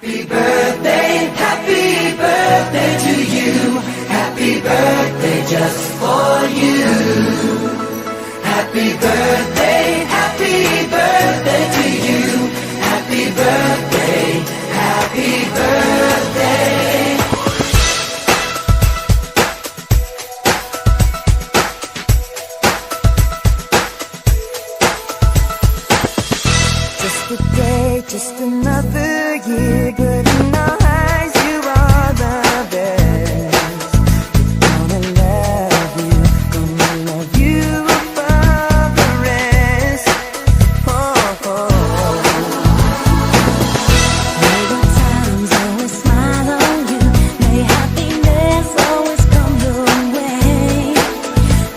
Happy birthday to you. Happy birthday just for you. Happy birthday to you. Happy birthday. Just a day, just another year, but in our eyes you are the best. Gonna love you above the rest. Oh, oh. May the times always smile on you, may happiness always come your way.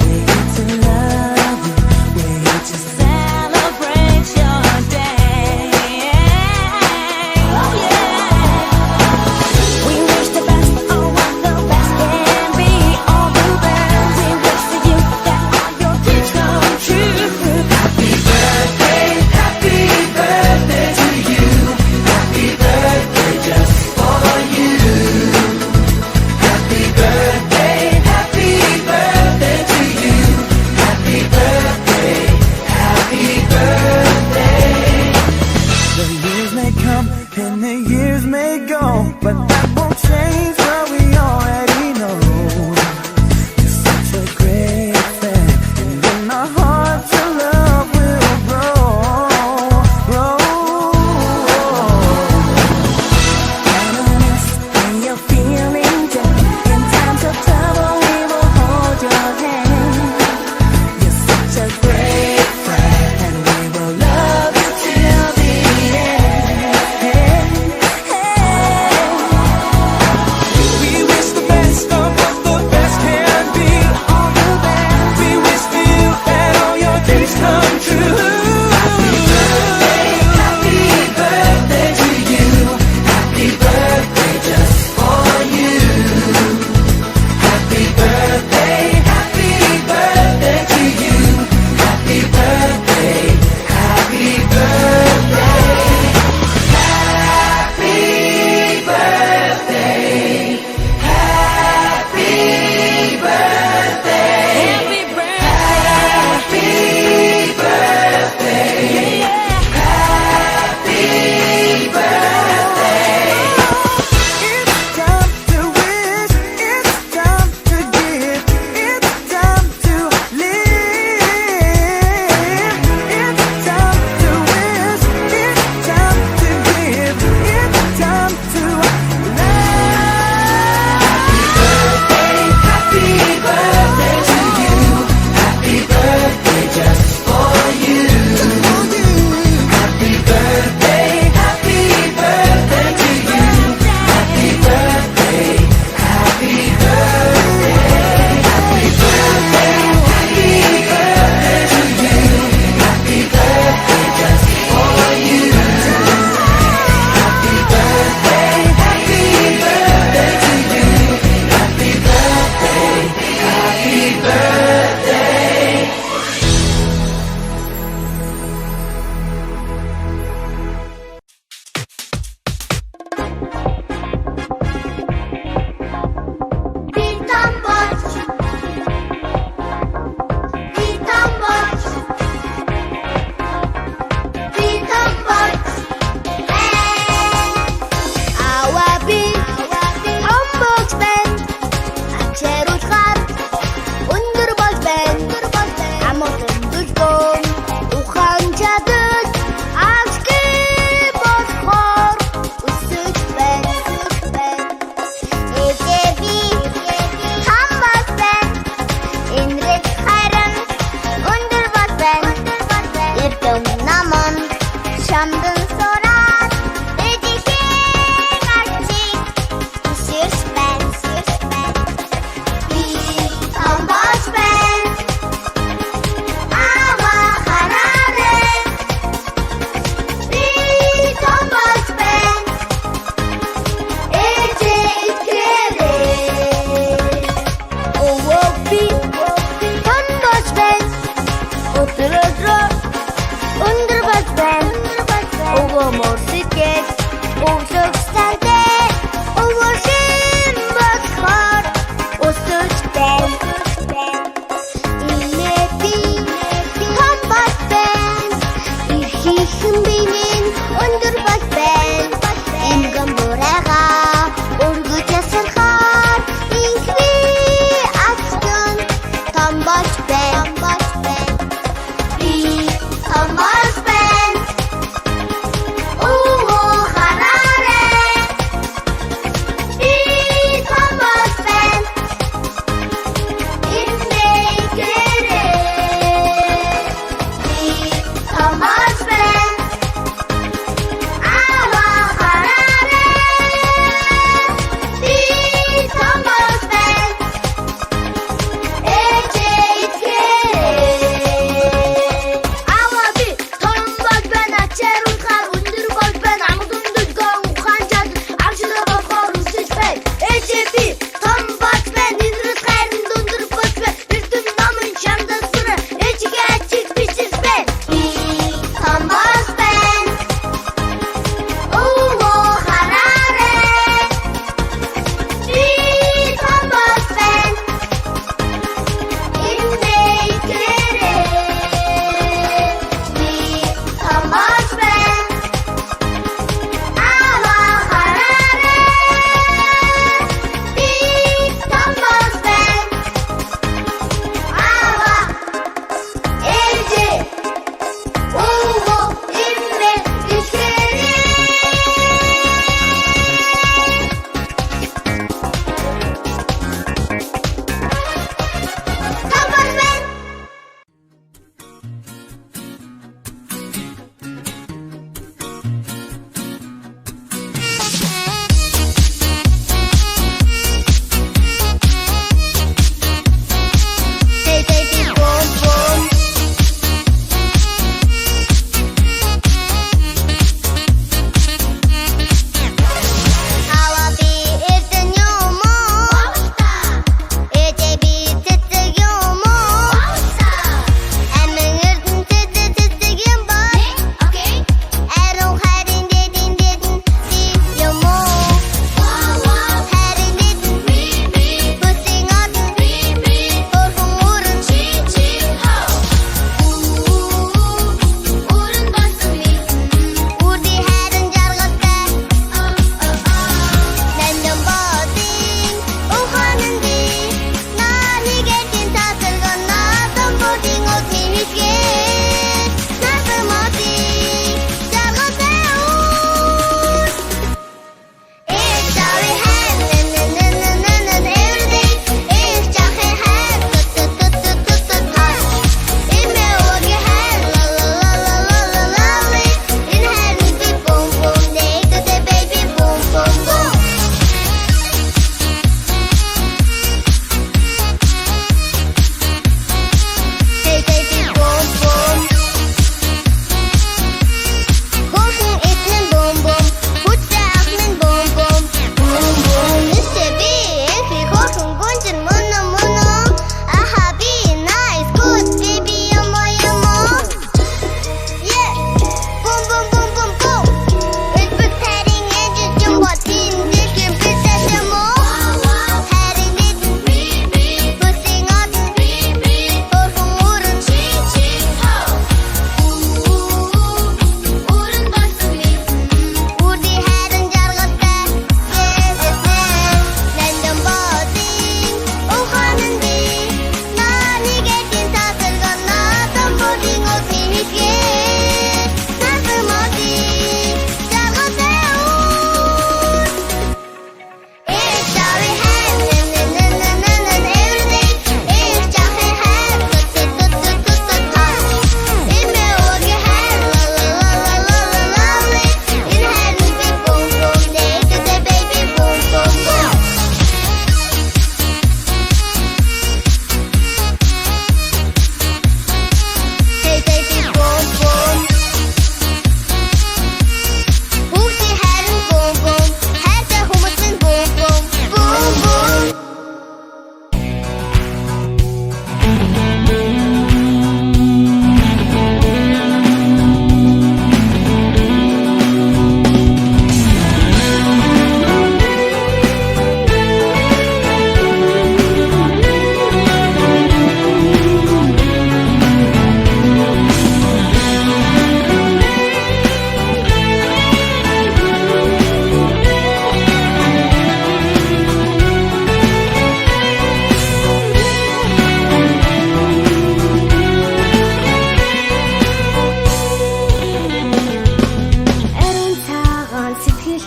We're here to love you, we're here to celebrate your day. Oh yeah. We wish the best for all what the best can be. All the best. We wish for you that all your dreams come true. Happy birthday to you. Happy birthday just for you. Happy birthday to you. Happy birthday. The years may come and the years may go, but that won't change what we already know. You're such a great friend, and in our hearts your love will grow. Reminisce when you're feeling down. In times of trouble we will hold your hand. You're such a great friend, and we will love you till the end.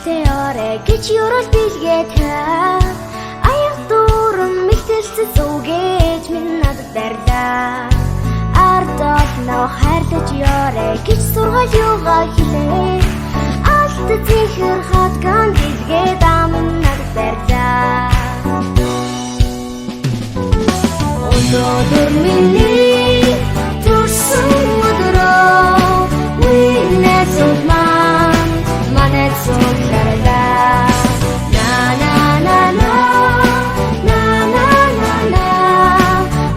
Жилтэй орой гэж юрал билгээ та аяг дуран мэтэрсэн зүгэж минь надад дарлаа ардол нөө хайрлаж ёрой гэж сургал юугаа хэлээ алт зихэр хатган билгээ дам надад дарлаа өнөөдөр миний төрсөн өдрөө Winnesod man manetsod larala na na na na na na na na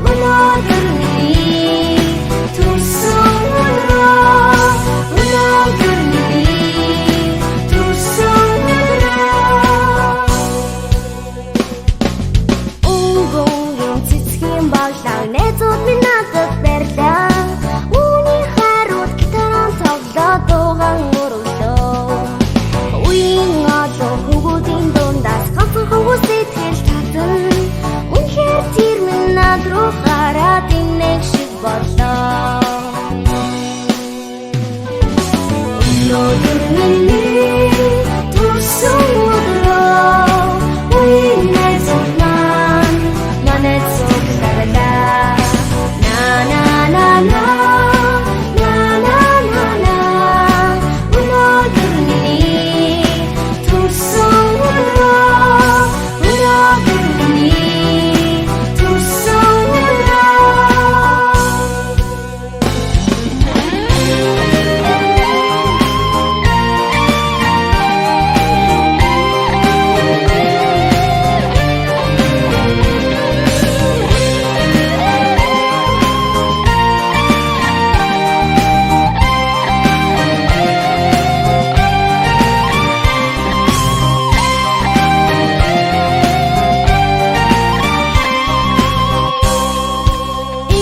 өнөөдөр миний төрсөн өдрөө өнөөдөр миний төрсөн өдрөө өнгөний цэцгийн баглаа нэзүүд минь надад барьлаа үүний харууд гитаран тоглоо дууган өрөвлөө үеийн олон хүүхдийн дундаас ганцхан хөвгөө сэтгэл татан үнэхээр тэр минь над руу хараад инех шиг боллоо өнөөдөр миний төрсөн өдрөө Winnesod man manetsod larala na na na na na na na na өнөөдөр миний төрсөн өдрөө өнөөдөр миний төрсөн өдрөө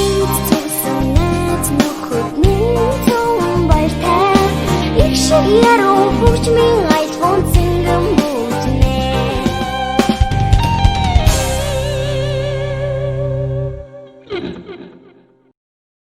Энд цугсан найз нөхөд минь зөв баяртай их шиг яруу хөгжмийн